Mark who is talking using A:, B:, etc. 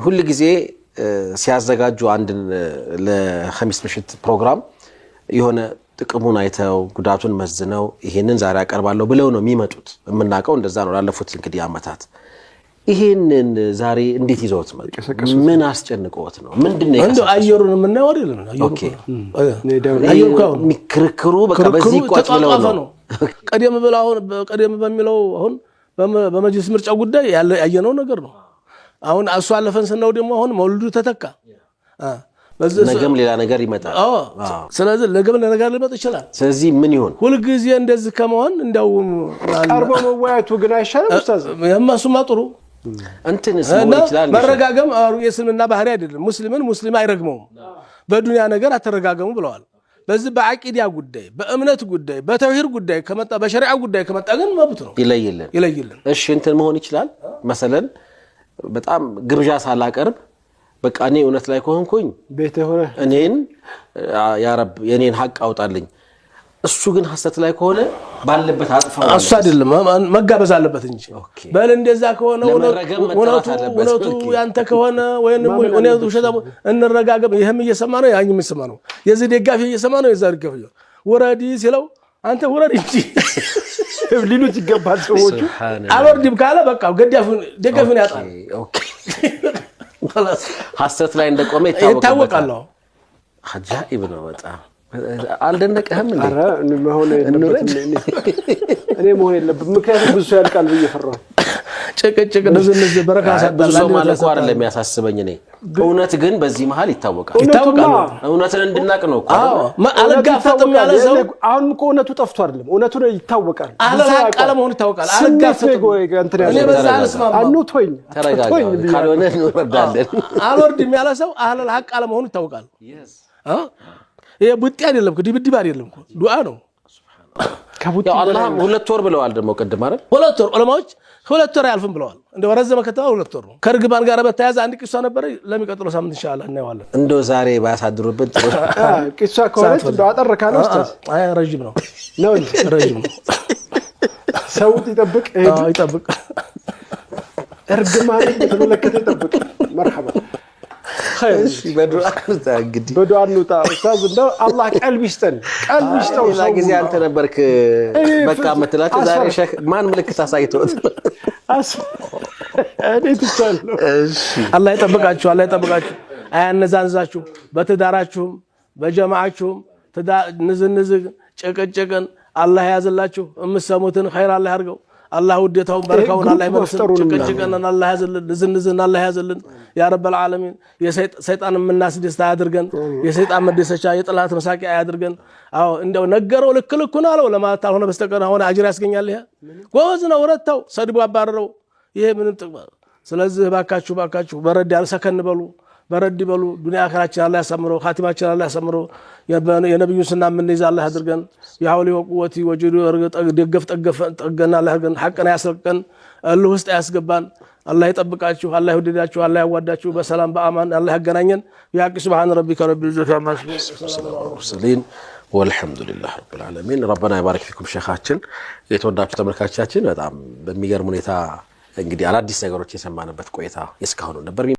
A: ሁሉ ጊዜ ሲያዘጋጁ አንድ ለኸሚስ ምሽት ፕሮግራም የሆነ ጥቅሙን አይተው ጉዳቱን መዝነው ይሄንን ዛሬ አቀርባለሁ ብለው ነው የሚመጡት የምናቀው እንደዛ ነው ላለፉት እንግዲህ አመታት ይሄንን ዛሬ እንዴት ይዘውት መጡ ምን አስጨንቆት ነው ምንድነው
B: እንደው አየሩን ምንናው አይደለም
A: ኦኬ ሚክርክሩ በቃ በዚህ ቋጥ ብለው ነው ቀደም በሚለው አሁን በመጅልስ ምርጫ ጉዳይ ያየነው ነገር ነው አሁን አሱ አለፈን ስናው ደግሞ አሁን መውልዱ ተተካ ነገም ሌላ ነገር ይመጣል
B: ስለዚህ ነገም ነገር ሊመጣ ይችላል
A: ስለዚህ ምን ይሆን
B: ሁሉ ጊዜ እንደዚህ ከመሆን እንደው
C: ቀርቦ መወያየቱ ግን አይሻልም ኡስታዝ
B: የማሱማ ጥሩ
A: እንትንስ ነው ይችላል
B: መረጋገም የእስልምና ባህሪ አይደለም ሙስሊም አይረግመውም በዱንያ ነገር አተረጋገሙ ብለዋል በዚህ በአቂዳ ጉዳይ በእምነት ጉዳይ በተውሂድ ጉዳይ ከመጣ በሸሪዓ ጉዳይ ከመጣ ግን መብት ነው ይለይልን
A: እሺ እንትን መሆን ይችላል መሰለን በጣም ግብዣ ሳላቀርብ በቃ እኔ እውነት ላይ ከሆንኩኝ
C: ቤተ ሆነ
A: እኔን ያ ረብ የኔን ሐቅ አውጣልኝ እሱ ግን ሐሰት ላይ ከሆነ ባለበት አጥፋው
B: እሱ አይደለም መጋበዝ አለበት እንጂ በል እንደዛ ከሆነ ወነቱ ያንተ ከሆነ ወይንም ወነቱ ሸታሙ እንረጋገም ይሄም እየሰማ ነው ያኝም እየሰማ ነው የዚህ ደጋፊ እየሰማ ነው የዛ ደጋፊ ወራዲ ሲለው አንተ ወራዲ እንጂ
C: ሊሉት ይገባል ሰዎቹ
B: አልወርድም ካለ በቃ ደጋፊውን ያጣል
A: ኦኬ ሐሰት ላይ እንደቆመ
B: ይታወቃል
A: አጃኢብ ነው በጣም አልደነቀህም እንዴ
C: አረ መሆን እኔ መሆን የለብም ምክንያቱም ብዙ ያልቃል በየፈራው
B: ጭቅጭቅ ንዝንዝ በረካ
A: ብዙ ማለት ነው አይደለም የሚያሳስበኝ እኔ እውነት ግን በዚህ መሃል ይታወቃል እውነትን እንድናቅ ነው
B: አልጋፈጥም ያለ ሰው
C: አሁን እውነቱ ጠፍቶ አይደለም እውነቱ ይታወቃል
B: አለቃለ መሆኑ ይታወቃል አልጋፈጥም እኔ በዛ አልስማማም
C: አንቶኝ
A: ተረጋጋ ካልሆነ እንወርዳለን
B: አልወርድም ያለ ሰው አህለል ሐቅ አለ መሆኑ ይታወቃል ይሄ ቡጢ አይደለም ድብድብ አይደለም ዱዓ ነው
A: ያ አላህ ሁለት ወር ብለዋል ደግሞ ቀደም አይደል
B: ሁለት ወር ዑለማዎች ሁለት ወር ያልፍም ብለዋል እንደው ረዘመ ከተማ ሁለት ወር ነው ከርግባን ጋር በተያያዘ አንድ ቂሷ ነበር ለሚቀጥለው ሳምንት ኢንሻአላህ እናየዋለን
A: እንደው ዛሬ ባያሳድሩበት ጥሩ
C: ቂሷ ከሆነች እንደው አጠረካ ነው ኡስታዝ
B: አይ ረጅም ነው ረጅም ነው
C: ሰው ይጠብቅ
B: ይጠብቅ
C: እርግማን በተመለከተ ይጠብቅ መርሐባ
A: خير بدعاء እንግዲህ
C: بدعاء እንውጣ ኡስታዝ እንደው አላህ ቀልብ ይስጠን
A: ላ ጊዜ አንተ ነበርክ በቃ መተላተ ዛሬ ሼክ ማን ምልክት አሳይቶት
C: እኔ ትቻለሁ
A: እሺ
B: አላህ ይጠብቃችሁ አያነዛንዛችሁ በትዳራችሁም በጀማዓችሁም ንዝንዝ ጭቅጭቅን አላህ ያዝላችሁ እምሰሙትን ኸይር አላህ ያርገው الله وديتهم بركون الله يمسر ጭቅጭቅን الله ያዝልን ንዝንዝን الله ያዝልን ያ ረብ العالمين የሰይጣን الناس ደስታ ያድርገን የሰይጣን መደሰቻ የጥላት መሳቂያ ያድርገን አዎ እንደው ነገረው ልክልኩና አለው ለማለት አልሆነ በስተቀር ሆነ አጅር ያስገኛል ይሄ ጎዝ ነው ወረታው ሰድቡ አባረረው ይሄ ምንም ጥቅም ስለዚህ ባካችሁ በረድ ያለ ሰከን በሉ በረድ ይበሉ ዱንያ አኺራችን አላህ ያሰምረው ኻቲማችን አላህ ያሰምረው የነብዩ ሱና ምን ይዛ አላህ ያድርገን ያውሊ ወቁወቲ ወጅዱ ደገፍ ጠገና አላህ ያድርገን ሐቅና ያስልቀን አላህ ውስጥ ያስገባን አላህ ይጠብቃችሁ አላህ ይወደዳችሁ አላህ ያዋዳችሁ በሰላም በአማን አላህ ያገናኘን ያቂ ሱብሃን ረቢከ ረቢል ኢzzati amma
A: yasifun ወልሐምዱሊላህ ረብል ዓለሚን ረበና ይባርክ ፊኩም ሼኻችን የተወዳችሁ ተመልካቾቻችን በጣም በሚገርም ሁኔታ እንግዲህ አዳዲስ ነገሮች የሰማንበት ቆይታ እስካሁን ነበር